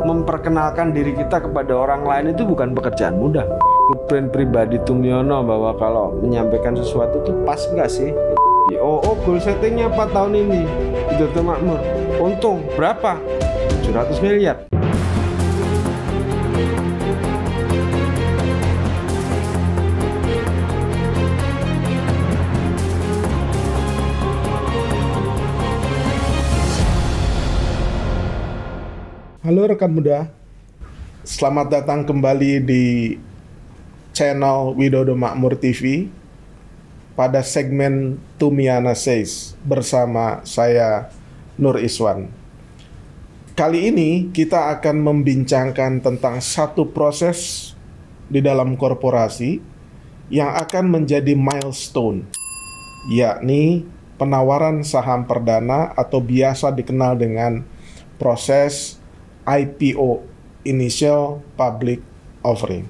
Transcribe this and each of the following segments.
memperkenalkan diri kita kepada orang lain itu bukan pekerjaan mudah. Brand pribadi Tumiono bahwa kalau menyampaikan sesuatu itu pas nggak sih? Goal settingnya 4 tahun ini Bidodama Makmur. Untung berapa? 700 miliar. Halo rekan muda, selamat datang kembali di channel Widodo Makmur TV pada segmen Tumiana Says bersama saya Nur Iswan. Kali ini kita akan membincangkan tentang satu proses di dalam korporasi yang akan menjadi milestone, yakni penawaran saham perdana atau biasa dikenal dengan proses IPO, Initial Public Offering.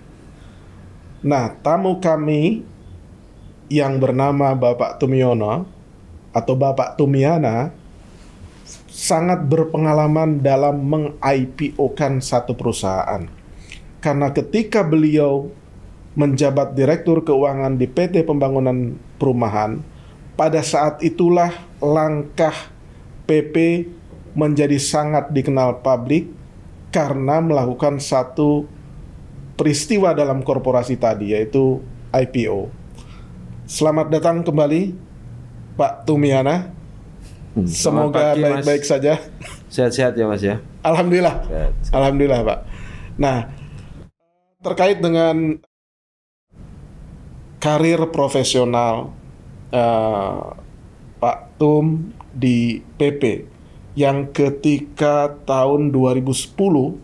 Nah, tamu kami yang bernama Bapak Tumiono atau Bapak Tumiana sangat berpengalaman dalam meng-IPO-kan satu perusahaan. Karena ketika beliau menjabat Direktur Keuangan di PT Pembangunan Perumahan, pada saat itulah langkah PP menjadi sangat dikenal publik karena melakukan satu peristiwa dalam korporasi tadi, yaitu IPO. Selamat datang kembali, Pak Tumiana. Semoga baik-baik saja. Sehat-sehat ya Mas ya. Alhamdulillah. Sehat. Alhamdulillah Pak. Nah, terkait dengan karir profesional Pak Tum di PP, yang ketika tahun 2010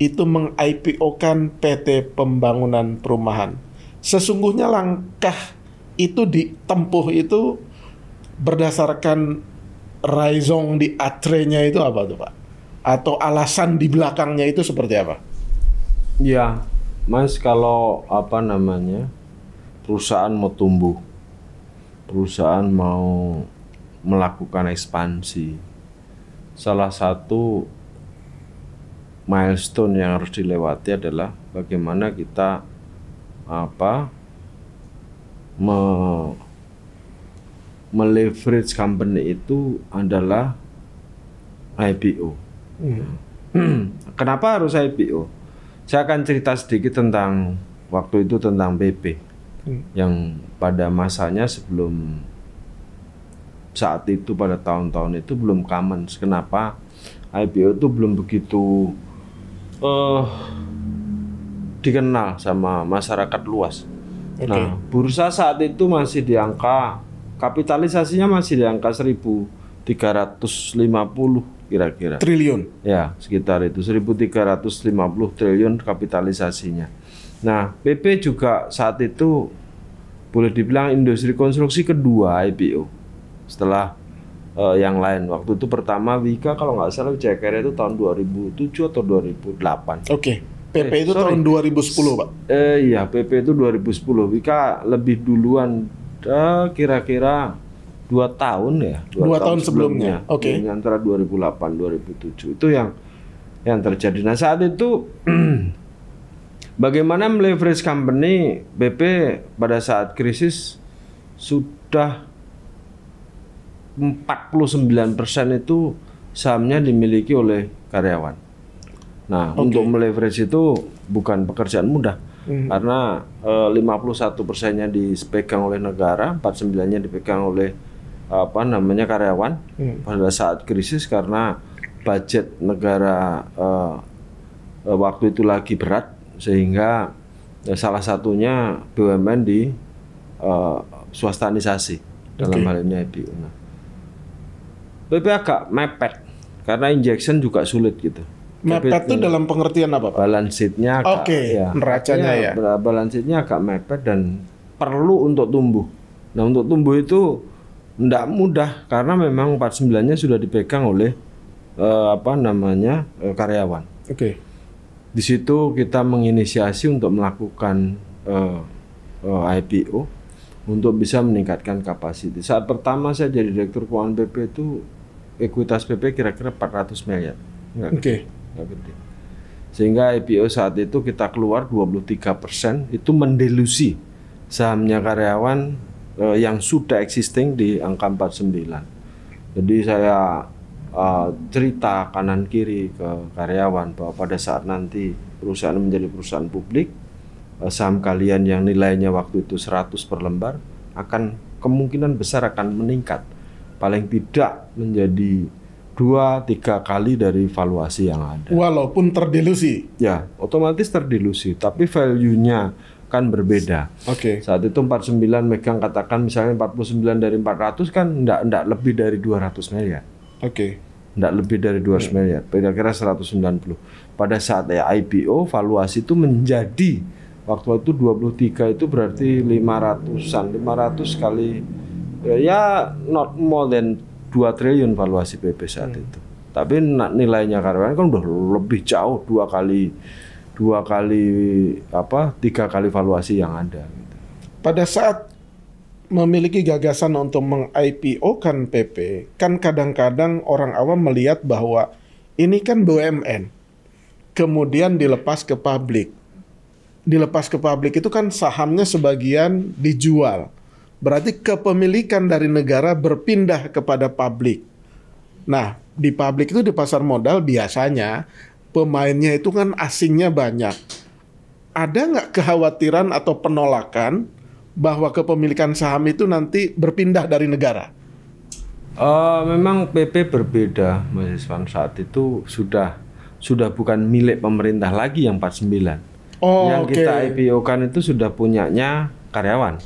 itu meng-IPO-kan PT Pembangunan Perumahan. Sesungguhnya langkah itu ditempuh itu berdasarkan raison di atre-nya itu apa tuh Pak? Atau alasan di belakangnya itu seperti apa? Ya, Mas, kalau perusahaan mau tumbuh, perusahaan mau melakukan ekspansi, salah satu milestone yang harus dilewati adalah bagaimana kita meleverage company itu adalah IPO. Kenapa harus IPO? Saya akan cerita sedikit tentang waktu itu tentang BP yang pada masanya sebelum saat itu pada tahun-tahun itu belum common. Kenapa? IPO itu belum begitu dikenal sama masyarakat luas. Okay. Nah, bursa saat itu masih di angka kapitalisasinya masih di angka 1.350 kira-kira. Triliun. Ya, sekitar itu 1.350 triliun kapitalisasinya. Nah, PP juga saat itu boleh dibilang industri konstruksi kedua IPO. Setelah yang lain. Waktu itu pertama Wika kalau nggak salah Wijaya itu tahun 2007 atau 2008. Oke. PP itu tahun 2010 Pak? Iya, PP itu 2010. Wika lebih duluan kira-kira 2 tahun ya. 2 tahun sebelumnya. Oke. Antara 2008-2007 itu yang terjadi. Nah saat itu bagaimana meleverage company, BP pada saat krisis sudah 49% itu sahamnya dimiliki oleh karyawan. Nah, untuk meleverage itu bukan pekerjaan mudah. Karena 51%-nya dipegang oleh negara, 49%-nya dipegang oleh karyawan pada saat krisis karena budget negara waktu itu lagi berat sehingga salah satunya BUMN di swastanisasi dalam hal ini IPO. Nah, BP agak mepet karena injection juga sulit gitu. Mepet itu dalam pengertian apa Pak? Balance sheet-nya agak neracanya ya. Balance sheet-nya agak mepet dan perlu untuk tumbuh. Nah, untuk tumbuh itu tidak mudah karena memang 49-nya sudah dipegang oleh karyawan. Di situ kita menginisiasi untuk melakukan IPO untuk bisa meningkatkan kapasiti. Saat pertama saya jadi Direktur Keuangan PP itu ekuitas PP kira-kira 400 miliar. nggak gede. Sehingga IPO saat itu kita keluar 23% itu mendelusi sahamnya karyawan yang sudah existing di angka 49. Jadi saya cerita kanan kiri ke karyawan bahwa pada saat nanti perusahaan menjadi perusahaan publik, saham kalian yang nilainya waktu itu 100 per lembar akan kemungkinan besar akan meningkat, paling tidak menjadi 2-3 kali dari valuasi yang ada. Walaupun terdelusi. Ya, otomatis terdelusi, tapi value-nya kan berbeda. Oke. Saat itu 49 megang katakan misalnya 49 dari 400 kan enggak lebih dari 200 miliar. Oke. Enggak lebih dari 200 miliar, kira-kira 190. Pada saat IPO valuasi itu menjadi waktu itu 23 itu berarti 500-an, 500 kali ya not more than 2 triliun valuasi PP saat itu. Tapi nilainya karyawan kan udah lebih jauh 3 kali valuasi yang ada gitu. Pada saat memiliki gagasan untuk meng-IPO-kan PP, kan kadang-kadang orang awam melihat bahwa ini kan BUMN. Kemudian dilepas ke publik. Dilepas ke publik itu kan sahamnya sebagian dijual. Berarti kepemilikan dari negara berpindah kepada publik. Nah, di publik itu di pasar modal biasanya pemainnya itu kan asingnya banyak. Ada nggak kekhawatiran atau penolakan bahwa kepemilikan saham itu nanti berpindah dari negara? Memang PP berbeda, Mas Iswan. Saat itu sudah bukan milik pemerintah lagi yang 49. Yang kita IPO-kan itu sudah punyanya karyawan.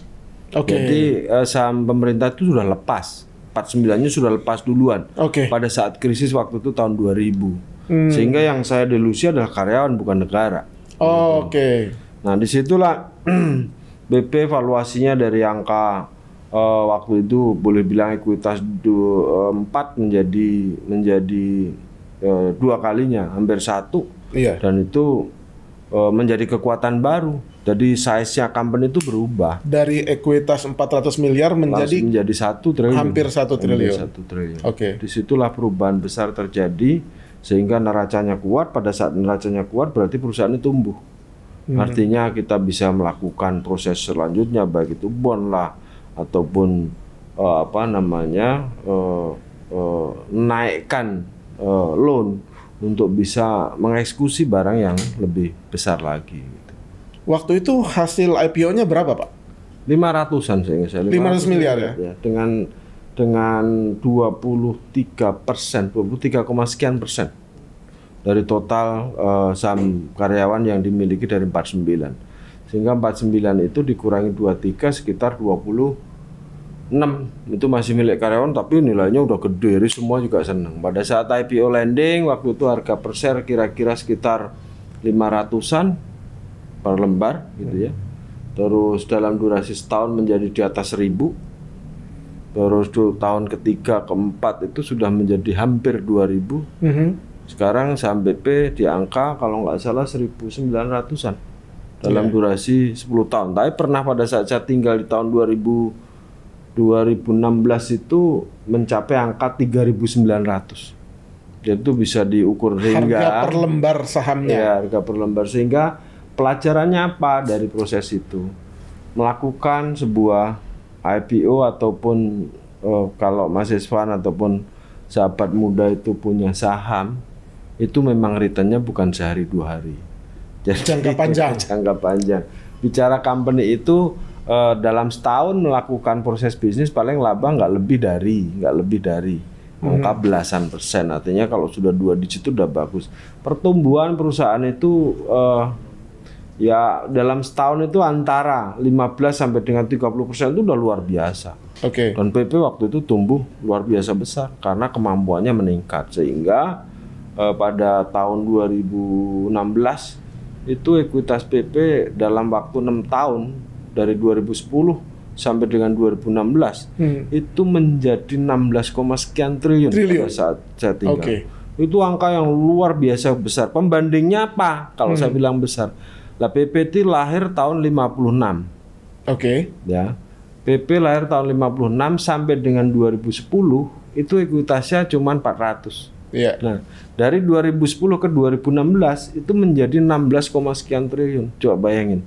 Jadi saham pemerintah itu sudah lepas. 49-nya sudah lepas duluan. Pada saat krisis waktu itu tahun 2000. Sehingga yang saya delusi adalah karyawan bukan negara. Nah, disitulah BP valuasinya dari angka waktu itu boleh bilang ekuitas 4 menjadi 2 kalinya, hampir 1. Dan itu menjadi kekuatan baru. Jadi size-nya company itu berubah. Dari ekuitas 400 miliar menjadi 1 triliun. Hampir 1 triliun. Disitulah perubahan besar terjadi sehingga neracanya kuat. Pada saat neracanya kuat berarti perusahaan itu tumbuh. Artinya kita bisa melakukan proses selanjutnya baik itu bond lah ataupun naikkan loan untuk bisa mengeksekusi barang yang lebih besar lagi. Waktu itu hasil IPO-nya berapa, Pak? 500-an saya. 500 miliar ya? Dengan 23%, 23, sekian % dari total saham karyawan yang dimiliki dari 49. Sehingga 49 itu dikurangi 23 sekitar 26. Itu masih milik karyawan tapi nilainya udah gede, jadi semua juga senang. Pada saat IPO landing waktu itu harga per share kira-kira sekitar 500-an per lembar gitu ya. Terus dalam durasi setahun menjadi di atas 1000. Terus tahun ketiga keempat itu sudah menjadi hampir 2000. Sekarang saham BP di angka kalau nggak salah 1900-an dalam durasi 10 tahun. Tapi pernah pada saat saya tinggal di tahun 2016 itu mencapai angka 3.900. Jadi itu bisa diukur hingga harga per lembar sahamnya. Ya, harga per lembar. Sehingga pelajarannya apa dari proses itu? Melakukan sebuah IPO ataupun kalau Mas Iswan ataupun sahabat muda itu punya saham, itu memang returnnya bukan sehari 2 hari. Jadi jangka panjang. Jangka panjang. Bicara company itu dalam setahun melakukan proses bisnis paling laba nggak lebih dari angka belasan %. Artinya kalau sudah 2 digit itu udah bagus. Pertumbuhan perusahaan itu ya dalam setahun itu antara 15 sampai dengan 30% itu udah luar biasa. Dan PP waktu itu tumbuh luar biasa besar karena kemampuannya meningkat sehingga pada tahun 2016 itu ekuitas PP dalam waktu 6 tahun dari 2010 sampai dengan 2016 itu menjadi 16, sekian triliun pada saat saya tinggal. Itu angka yang luar biasa besar. Pembandingnya apa kalau saya bilang besar? Lah PPT lahir tahun 56. Ya. PP lahir tahun 56 sampai dengan 2010 itu ekuitasnya cuma 400. Iya. Nah, dari 2010 ke 2016 itu menjadi 16, sekian triliun. Coba bayangin.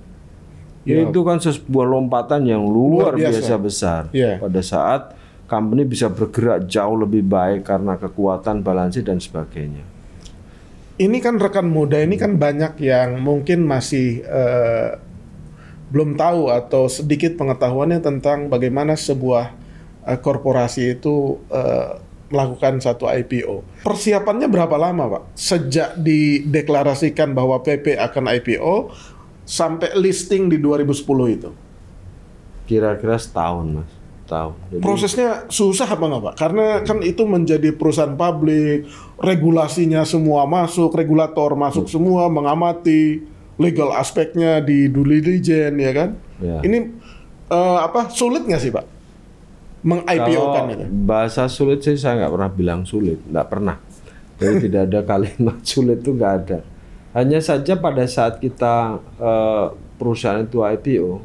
Ya. Itu kan sebuah lompatan yang luar Luar biasa. biasa besar. Iya. Pada saat company bisa bergerak jauh lebih baik karena kekuatan balansi dan sebagainya. Ini kan rekan muda ini kan banyak yang mungkin masih belum tahu atau sedikit pengetahuannya tentang bagaimana sebuah korporasi itu melakukan satu IPO. Persiapannya berapa lama, Pak? Sejak dideklarasikan bahwa PP akan IPO sampai listing di 2010 itu? Kira-kira setahun, Mas. Setahun. Jadi, prosesnya susah apa nggak, Pak? Karena kan itu menjadi perusahaan publik, regulasinya semua masuk, regulator masuk semua, mengamati legal aspeknya di due diligence, ya kan? Ya. Ini sulit nggak sih, Pak? Meng-IPO-kan itu? Bahasa sulit sih saya nggak pernah bilang sulit, nggak pernah. Jadi tidak ada kalimat sulit itu nggak ada. Hanya saja pada saat kita perusahaan itu IPO,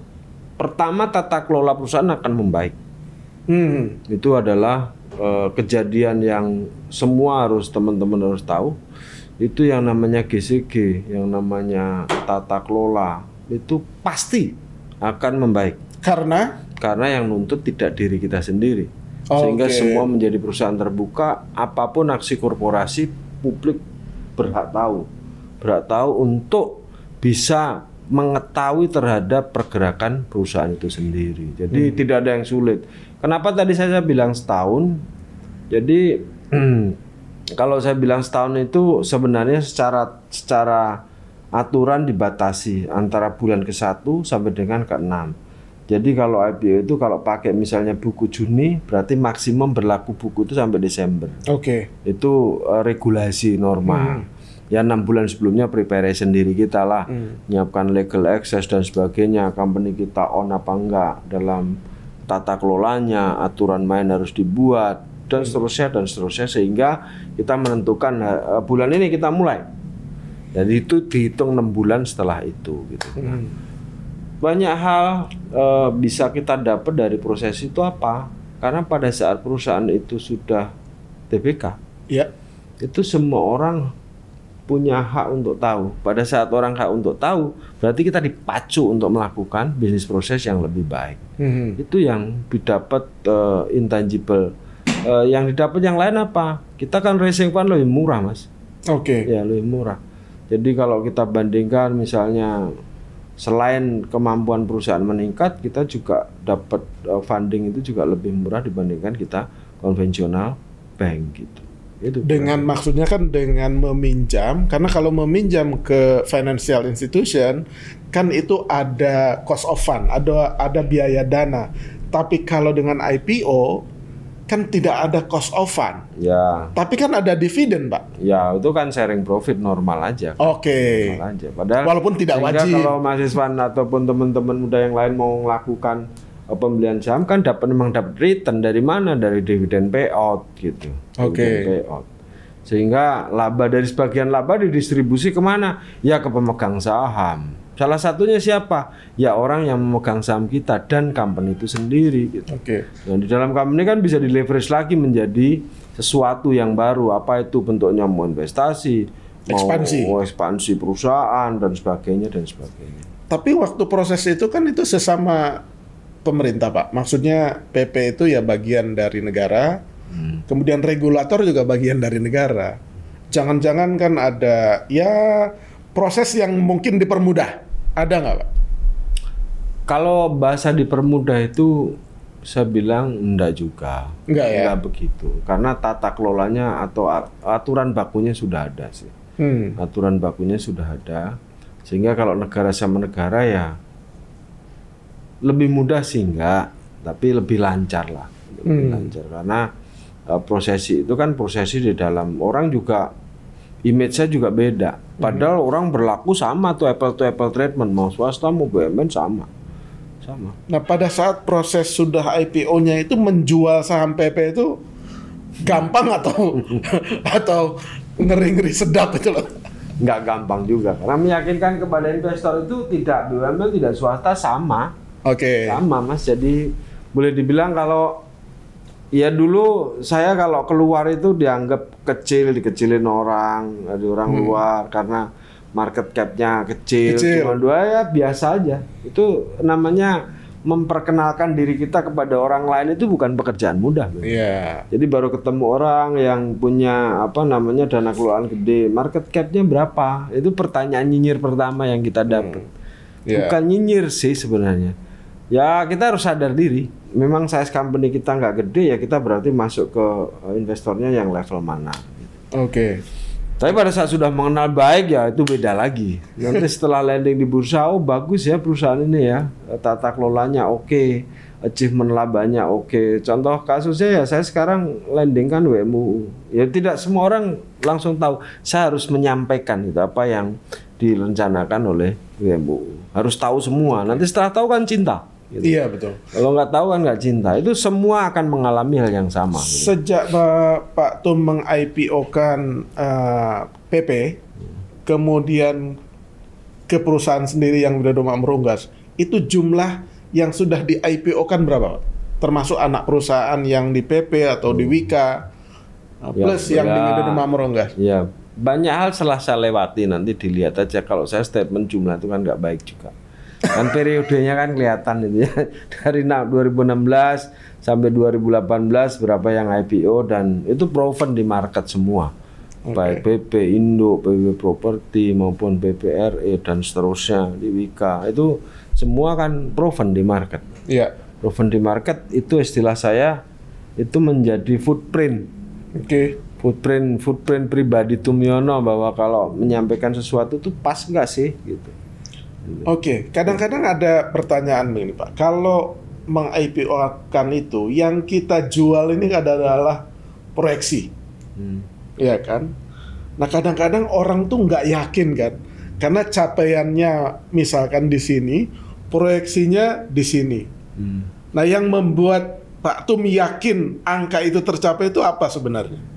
pertama tata kelola perusahaan akan membaik. Itu adalah kejadian yang semua teman-teman harus tahu. Itu yang namanya GCG, yang namanya tata kelola itu pasti akan membaik. Karena yang nuntut tidak diri kita sendiri. Sehingga semua menjadi perusahaan terbuka, apapun aksi korporasi, publik berhak tahu untuk bisa mengetahui terhadap pergerakan perusahaan itu sendiri. Jadi tidak ada yang sulit. Kenapa tadi saya bilang setahun? Jadi kalau saya bilang setahun itu sebenarnya secara aturan dibatasi antara bulan ke-1 sampai dengan ke-6. Jadi kalau IPO itu kalau pakai misalnya buku Juni, berarti maksimum berlaku buku itu sampai Desember. Itu regulasi normal. Ya 6 bulan sebelumnya preparation diri kita lah, nyiapkan legal access dan sebagainya, company kita on apa enggak dalam tata kelolanya, aturan main harus dibuat dan seterusnya sehingga kita menentukan bulan ini kita mulai. Jadi itu dihitung 6 bulan setelah itu gitu. Banyak hal bisa kita dapat dari proses itu apa? Karena pada saat perusahaan itu sudah TBK, itu semua orang punya hak untuk tahu. Pada saat orang hak untuk tahu, berarti kita dipacu untuk melakukan bisnis proses yang lebih baik. Itu yang didapat intangible. Yang didapat yang lain apa? Kita kan racing fund lebih murah, Mas. Ya, lebih murah. Jadi kalau kita bandingkan misalnya selain kemampuan perusahaan meningkat, kita juga dapat funding itu juga lebih murah dibandingkan kita konvensional bank gitu. Itu dengan maksudnya kan dengan meminjam, karena kalau meminjam ke financial institution kan itu ada cost of fund, ada biaya dana. Tapi kalau dengan IPO kan tidak ada cost of fund. Ya. Tapi kan ada dividen, Pak. Ya, itu kan sharing profit normal aja. Normal aja. Padahal walaupun tidak wajib. Kalau mahasiswa ataupun teman-teman muda yang lain mau melakukan pembelian saham kan memang dapat return dari mana? Dari dividen payout gitu. Payout. Sehingga laba dari sebagian laba didistribusi kemana? Ya ke pemegang saham. Salah satunya siapa? Ya orang yang memegang saham kita dan company itu sendiri gitu. Dan di dalam company kan bisa di-leverage lagi menjadi sesuatu yang baru. Apa itu bentuknya? Mau investasi, mau ekspansi perusahaan dan sebagainya. Tapi waktu proses itu kan itu sesama pemerintah, Pak. Maksudnya PP itu ya bagian dari negara, kemudian regulator juga bagian dari negara. Jangan-jangan kan ada ya proses yang mungkin dipermudah. Ada nggak, Pak? Kalau bahasa dipermudah itu saya bilang enggak juga. Enggak begitu. Karena tata kelolanya atau aturan bakunya sudah ada sih. Aturan bakunya sudah ada. Sehingga kalau negara sama negara ya lebih mudah sih enggak, tapi lebih lancar lah. Lebih lancar karena prosesi itu kan prosesi di dalam orang juga image-nya juga beda. Padahal orang berlaku sama tuh apple to apple treatment, mau swasta mau BUMN sama. Nah, pada saat proses sudah IPO-nya itu menjual saham PP itu gampang atau ngeri-ngeri sedap itu loh. Nggak gampang juga karena meyakinkan kepada investor itu tidak BUMN tidak swasta sama. Sama, Mas. Jadi boleh dibilang kalau Ya dulu saya kalau keluar itu dianggap kecil, dikecilin orang, dari orang luar karena market cap-nya kecil. Cuma dua ya biasa aja. Itu namanya memperkenalkan diri kita kepada orang lain itu bukan pekerjaan mudah. Iya. Jadi baru ketemu orang yang punya apa namanya dana kelolaan gede, market cap-nya berapa? Itu pertanyaan nyinyir pertama yang kita dapat. Bukan nyinyir sih sebenarnya. Ya kita harus sadar diri. Memang size company kita nggak gede ya kita berarti masuk ke investornya yang level mana. Oke. Tapi pada saat sudah mengenal baik ya itu beda lagi. Nanti setelah landing di bursa, oh bagus ya perusahaan ini ya, tata kelolanya oke, achievement labanya oke. Contoh kasusnya ya saya sekarang landing kan WMUU. Ya tidak semua orang langsung tahu. Saya harus menyampaikan itu apa yang direncanakan oleh WMUU. Harus tahu semua. Nanti setelah tahu kan cinta. Gitu. Iya betul. Kalau nggak tahu kan nggak cinta. Itu semua akan mengalami hal yang sama. Gitu. Sejak Pak Tum meng-IPO-kan PP, kemudian ke perusahaan sendiri yang Widodo Makmur Unggas, itu jumlah yang sudah di-IPO-kan berapa, Pak? Termasuk anak perusahaan yang di PP atau di Wika, plus yang di Widodo Makmur Unggas. Ya, banyak hal setelah saya lewati nanti dilihat aja. Kalau saya statement jumlah itu kan nggak baik juga. Kan periodenya kan kelihatan itu ya. Dari 2016 sampai 2018 berapa yang IPO dan itu proven di market semua. Baik PP Indo, PB Property maupun PPRE dan seterusnya di Wika. Itu semua kan proven di market. Iya. Proven di market itu istilah saya itu menjadi footprint. Oke. Footprint pribadi Tumyono bahwa kalau menyampaikan sesuatu itu pas nggak sih gitu. Oke, kadang-kadang ada pertanyaan begini Pak, kalau meng-IPO-kan itu yang kita jual ini adalah proyeksi, ya kan? Nah kadang-kadang orang tuh nggak yakin kan, karena capaiannya misalkan di sini, proyeksinya di sini. Nah yang membuat Pak Tum yakin angka itu tercapai itu apa sebenarnya?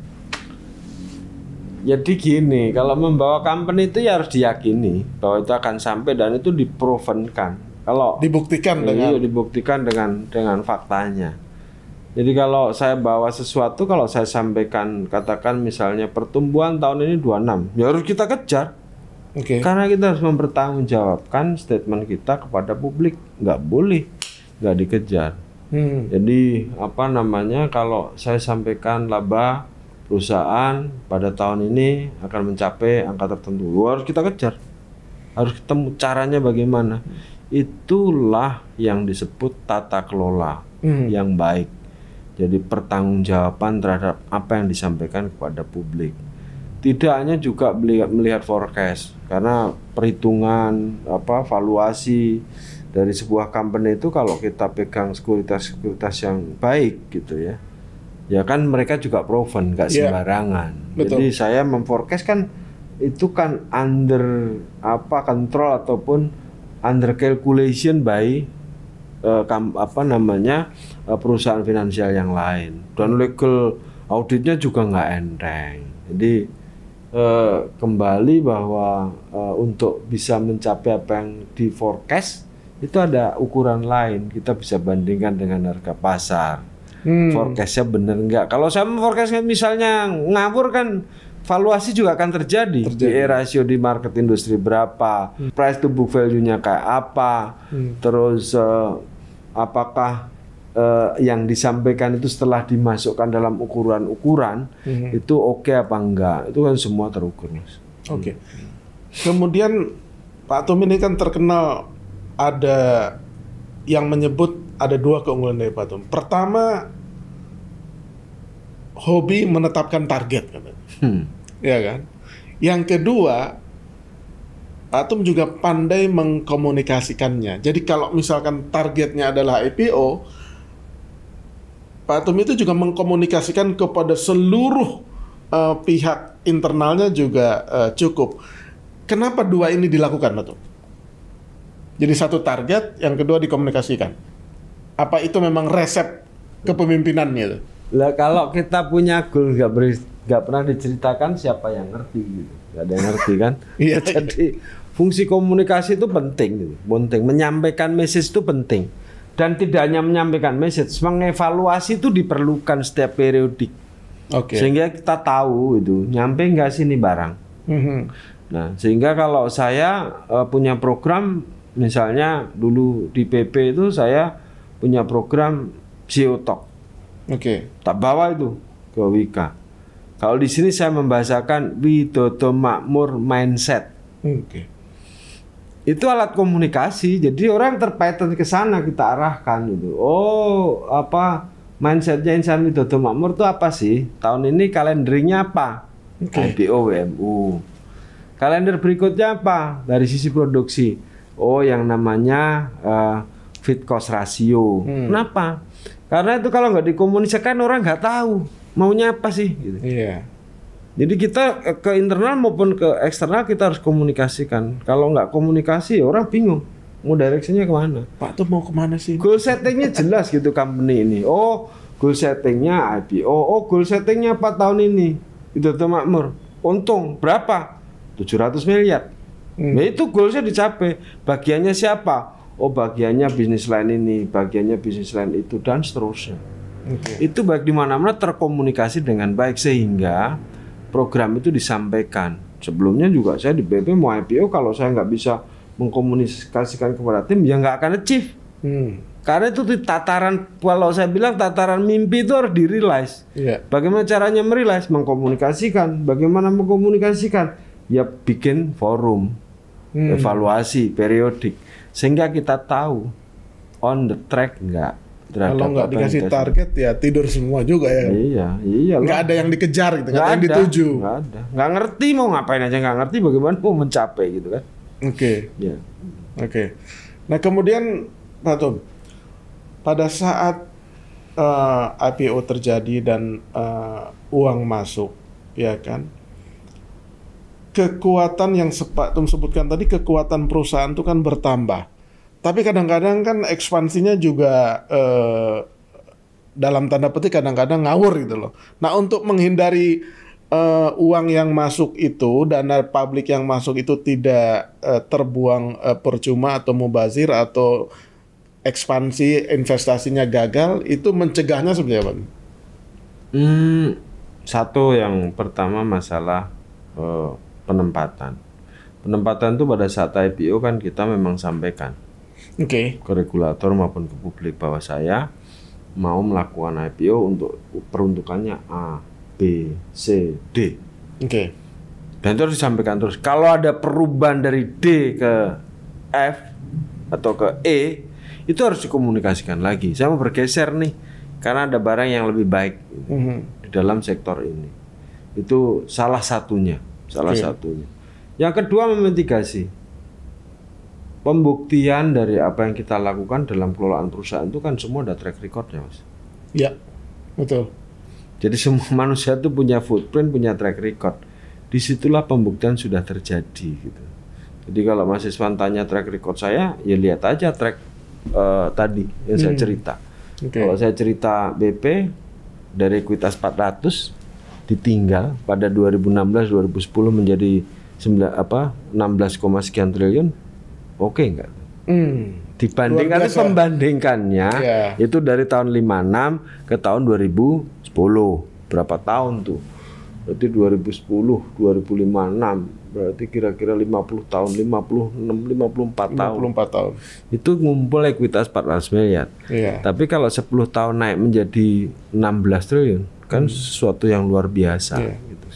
Jadi gini, kalau membawa company itu ya harus diyakini bahwa itu akan sampai dan itu diprovenkan. Kalau dibuktikan dengan faktanya. Jadi kalau saya bawa sesuatu, kalau saya sampaikan katakan misalnya pertumbuhan tahun ini 26, ya harus kita kejar. Karena kita harus mempertanggungjawabkan statement kita kepada publik, nggak boleh nggak dikejar. Jadi apa namanya kalau saya sampaikan laba perusahaan pada tahun ini akan mencapai angka tertentu, harus kita kejar, harus ketemu caranya bagaimana. Itulah yang disebut tata kelola yang baik. Jadi pertanggungjawaban terhadap apa yang disampaikan kepada publik. Tidak hanya juga melihat forecast, karena perhitungan valuasi dari sebuah company itu kalau kita pegang sekuritas yang baik gitu ya. Ya kan mereka juga proven, nggak sembarangan. Jadi saya memforecast kan itu kan under control ataupun under calculation by perusahaan finansial yang lain. Dan legal auditnya juga nggak enteng. Jadi kembali bahwa untuk bisa mencapai apa yang di forecast itu ada ukuran lain. Kita bisa bandingkan dengan harga pasar. Forecastnya bener nggak? Kalau saya forecast misalnya ngawur kan valuasi juga akan terjadi. PE ratio di market industri berapa, price to book value-nya kayak apa, terus apakah yang disampaikan itu setelah dimasukkan dalam ukuran-ukuran itu oke apa enggak? Itu kan semua terukur, Mas. Oke. Kemudian Pak Tum ini kan terkenal ada yang menyebut ada dua keunggulan dari Pak Tum. Pertama, hobi menetapkan target, ya kan. Yang kedua, Pak Tum juga pandai mengkomunikasikannya. Jadi kalau misalkan targetnya adalah IPO, Pak Tum itu juga mengkomunikasikan kepada seluruh pihak internalnya juga cukup. Kenapa dua ini dilakukan, Pak Tum? Jadi satu target, yang kedua dikomunikasikan. Apa itu memang resep kepemimpinannya? Lah kalau kita punya goal nggak pernah diceritakan, siapa yang ngerti gitu? Gak ada yang ngerti kan? Iya. Jadi fungsi komunikasi itu penting gitu. Penting, menyampaikan message itu penting. Dan tidak hanya menyampaikan message, mengevaluasi itu diperlukan setiap periodik. Oke. Sehingga kita tahu itu nyampe nggak sih ini barang. Nah, sehingga kalau saya punya program, misalnya dulu di PP itu saya punya program Geotalk. Oke. Tak bawa itu ke Wika. Kalau di sini saya membahasakan Widodo Makmur Mindset. Oke. Itu alat komunikasi, jadi orang terpaitan ke sana kita arahkan gitu. Oh, apa mindsetnya Insan Widodo Makmur itu apa sih? Tahun ini kalendernya apa? IPO WMU. Kalender berikutnya apa? Dari sisi produksi. Oh, yang namanya fit cost ratio. Kenapa? Karena itu kalau nggak dikomunikasikan orang nggak tahu maunya apa sih. Gitu. Iya. Jadi kita ke internal maupun ke eksternal kita harus komunikasikan. Kalau nggak komunikasi orang bingung mau direksinya kemana. Pak tuh mau kemana sih? Goal settingnya jelas gitu company ini. Oh, goal settingnya IPO. Oh, goal settingnya apa tahun ini? Widodo Makmur. Untung berapa? 700 miliar. Nah itu goalsnya dicapai. Bagiannya siapa? Oh, bagiannya bisnis line ini, bagiannya bisnis line itu, dan seterusnya. Itu baik di mana-mana terkomunikasi dengan baik sehingga program itu disampaikan. Sebelumnya juga saya di BP mau IPO, kalau saya nggak bisa mengkomunikasikan kepada tim, ya nggak akan achieve. Karena itu di tataran, kalau saya bilang tataran mimpi itu harus di-realize. Bagaimana caranya merealize? Mengkomunikasikan. Bagaimana mengkomunikasikan? Ya bikin forum, evaluasi, periodik. Sehingga kita tahu on the track nggak. Kalau nggak dikasih target ya tidur semua juga ya. Iya. Nggak ada yang dikejar gitu, nggak ada yang dituju. Nggak ada. Nggak ngerti mau ngapain aja, nggak ngerti bagaimana mau mencapai gitu kan. Oke. Nah kemudian Pak Tum, pada saat IPO terjadi dan uang masuk, ya kan, kekuatan yang Pak Tum sebutkan tadi, kekuatan perusahaan itu kan bertambah. Tapi kadang-kadang kan ekspansinya juga dalam tanda petik kadang-kadang ngawur gitu loh. Nah untuk menghindari uang yang masuk itu, dana publik yang masuk itu tidak terbuang percuma atau mubazir atau ekspansi investasinya gagal, itu mencegahnya seperti apa? Satu yang pertama masalah penempatan. Penempatan itu pada saat IPO kan kita memang sampaikan ke regulator maupun ke publik bahwa saya mau melakukan IPO untuk peruntukannya A, B, C, D. Dan itu harus disampaikan terus. Kalau ada perubahan dari D ke F atau ke E, itu harus dikomunikasikan lagi. Saya mau bergeser nih karena ada barang yang lebih baik di dalam sektor ini. Itu salah satunya. Satunya. Yang kedua, memitigasi. Pembuktian dari apa yang kita lakukan dalam pengelolaan perusahaan itu kan semua ada track recordnya, Mas. Ya, betul. Jadi semua manusia itu punya footprint, punya track record. Disitulah pembuktian sudah terjadi gitu. Jadi kalau Mas Iswan tanya track record saya, ya lihat aja track tadi yang saya cerita. Kalau saya cerita BP dari ekuitas 400 ditinggal pada 2016-2010 menjadi 16, sekian triliun. Oke enggak? Dibandingkan pembandingkannya itu dari tahun 56 ke tahun 2010. Berapa tahun tuh? Berarti 2010, 2056. Berarti kira-kira 50 tahun, 54 tahun. Itu ngumpul ekuitas 400 miliar. Tapi kalau 10 tahun naik menjadi 16 triliun, kan sesuatu yang luar biasa gitu,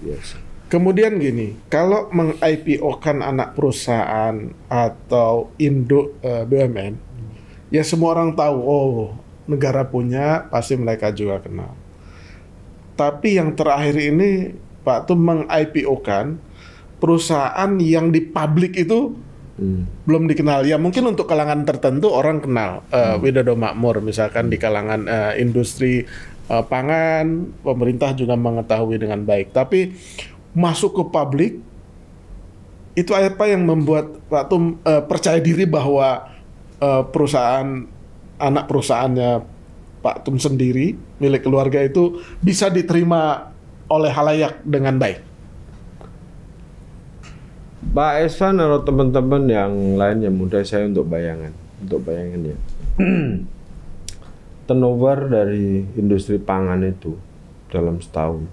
biasa. Kemudian gini, kalau meng-IPO-kan anak perusahaan atau induk BUMN, ya semua orang tahu, oh negara punya, pasti mereka juga kenal. Tapi yang terakhir ini, Pak tuh meng-IPO-kan perusahaan yang di publik itu belum dikenal. Ya mungkin untuk kalangan tertentu orang kenal, Widodo Makmur misalkan di kalangan industri pangan, pemerintah juga mengetahui dengan baik. Tapi masuk ke publik, itu apa yang membuat Pak Tum percaya diri bahwa perusahaan, anak perusahaannya Pak Tum sendiri, milik keluarga itu bisa diterima oleh halayak dengan baik? Pak Esvan atau teman-teman yang lain yang mudah saya untuk bayangan ya. turnover dari industri pangan itu dalam setahun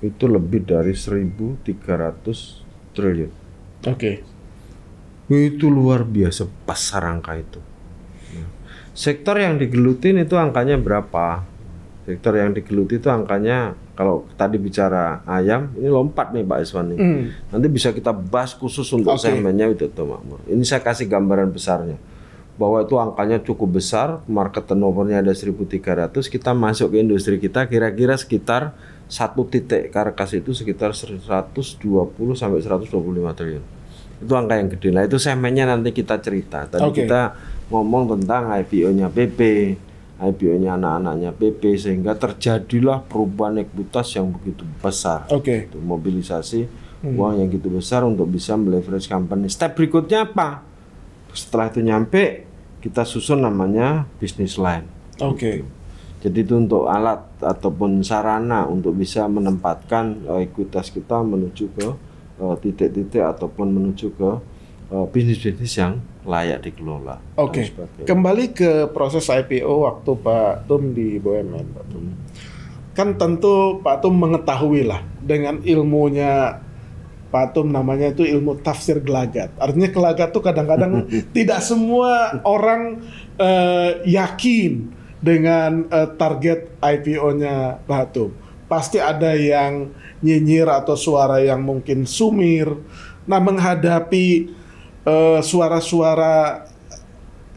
itu lebih dari 1.300 triliun. Oke. Itu luar biasa besar angka itu. Sektor yang digelutin itu angkanya berapa? Sektor yang digeluti itu angkanya, kalau tadi bicara ayam, ini lompat nih Pak Iswan nih. Nanti bisa kita bahas khusus untuk segmennya itu tuh Makmur. Ini saya kasih gambaran besarnya. Bahwa itu angkanya cukup besar, market turnovernya ada 1.300, kita masuk ke industri kita kira-kira sekitar satu titik karkas itu sekitar 120 sampai 125 triliun. Itu angka yang gede. Nah itu segmennya nanti kita cerita. Tadi kita ngomong tentang IPO-nya PP, IPO-nya anak-anaknya PP, sehingga terjadilah perubahan ekuitas yang begitu besar. Itu mobilisasi uang yang gitu besar untuk bisa meleverage company. Step berikutnya apa? Setelah itu nyampe, kita susun namanya business line. Jadi itu untuk alat ataupun sarana untuk bisa menempatkan ekuitas kita menuju ke titik-titik ataupun menuju ke bisnis-bisnis yang layak dikelola. Kembali ke proses IPO waktu Pak Tum di BUMN, Pak Tum. Kan tentu Pak Tum mengetahui lah dengan ilmunya Pak Tum, namanya itu ilmu tafsir gelagat. Artinya gelagat tuh kadang-kadang tidak semua orang yakin dengan target IPO-nya Pak Tum. Pasti ada yang nyinyir atau suara yang mungkin sumir. Nah, menghadapi suara-suara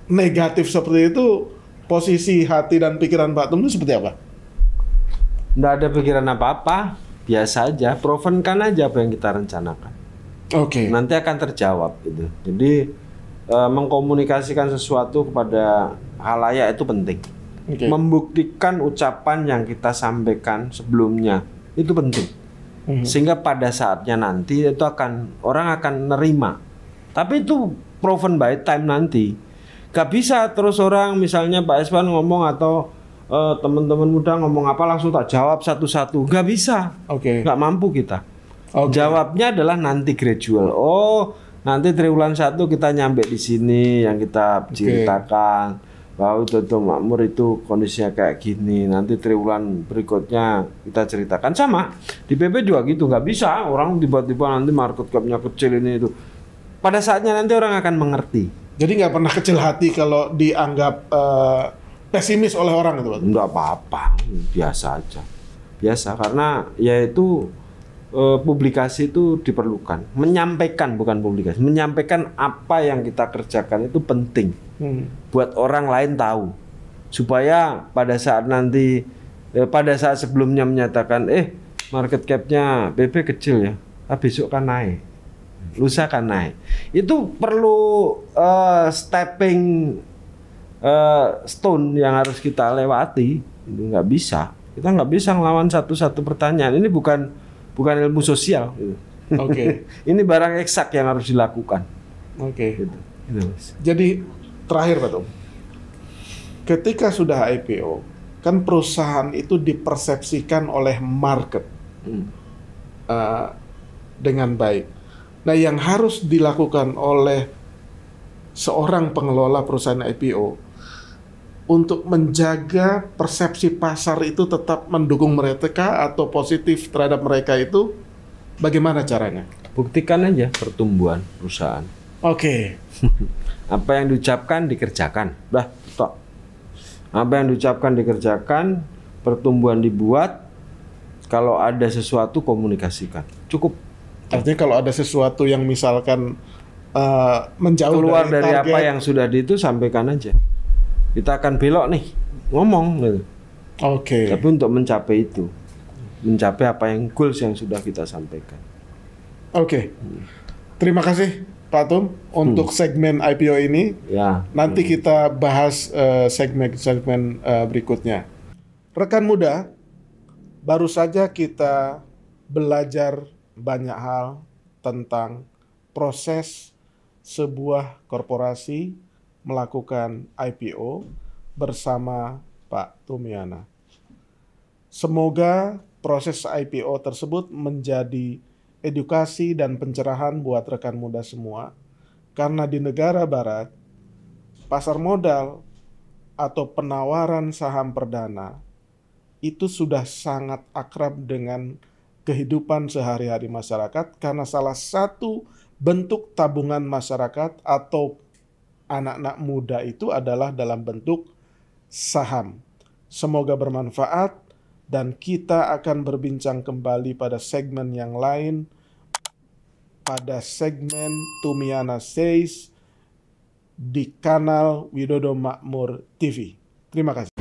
negatif seperti itu, posisi hati dan pikiran Pak Tum itu seperti apa? Nggak ada pikiran apa-apa, biasa aja, provenkan aja apa yang kita rencanakan. Nanti akan terjawab gitu. Jadi mengkomunikasikan sesuatu kepada halayak itu penting. Membuktikan ucapan yang kita sampaikan sebelumnya itu penting. Sehingga pada saatnya nanti itu orang akan nerima. Tapi itu proven by time nanti. Gak bisa terus orang misalnya Pak Eswan ngomong atau teman-teman muda ngomong apa langsung tak jawab satu-satu. Gak bisa. Gak mampu kita. Jawabnya adalah nanti gradual. Nanti triwulan 1 kita nyampe di sini yang kita ceritakan. Bahwa itu Makmur itu kondisinya kayak gini. Nanti triwulan berikutnya kita ceritakan. Sama di PP juga gitu, nggak bisa orang tiba-tiba nanti market cap-nya kecil ini itu. Pada saatnya nanti orang akan mengerti. Jadi nggak pernah kecil hati kalau dianggap pesimis oleh orang itu? Nggak apa-apa, biasa aja. Biasa, karena yaitu publikasi itu diperlukan. Menyampaikan, bukan publikasi. Menyampaikan apa yang kita kerjakan itu penting. Buat orang lain tahu. Supaya pada saat nanti, pada saat sebelumnya menyatakan, market cap-nya PP kecil ya, besok kan naik. Lusa kan naik. Itu perlu stepping stone yang harus kita lewati. Itu nggak bisa. Kita nggak bisa ngelawan satu-satu pertanyaan. Ini bukan ilmu sosial. Ini barang eksak yang harus dilakukan. Gitu. Jadi terakhir Pak Tum, ketika sudah IPO, kan perusahaan itu dipersepsikan oleh market dengan baik. Nah, yang harus dilakukan oleh seorang pengelola perusahaan IPO untuk menjaga persepsi pasar itu tetap mendukung mereka atau positif terhadap mereka itu, bagaimana caranya? Buktikan aja pertumbuhan perusahaan. Apa yang diucapkan dikerjakan. Apa yang diucapkan dikerjakan, pertumbuhan dibuat. Kalau ada sesuatu komunikasikan. Cukup. Artinya kalau ada sesuatu yang misalkan menjauh keluar dari target, apa yang sudah itu sampaikan aja. Kita akan belok nih, ngomong gitu. Tapi untuk mencapai itu, mencapai apa yang goals yang sudah kita sampaikan. Terima kasih Pak Tum untuk segmen IPO ini. Nanti kita bahas segmen berikutnya. Rekan muda, baru saja kita belajar banyak hal tentang proses sebuah korporasi melakukan IPO bersama Pak Tumiana. Semoga proses IPO tersebut menjadi edukasi dan pencerahan buat rekan muda semua, karena di negara barat pasar modal atau penawaran saham perdana itu sudah sangat akrab dengan kehidupan sehari-hari masyarakat karena salah satu bentuk tabungan masyarakat atau anak-anak muda itu adalah dalam bentuk saham. Semoga bermanfaat dan kita akan berbincang kembali pada segmen yang lain, pada segmen Tumiana Says di kanal Widodo Makmur TV. Terima kasih.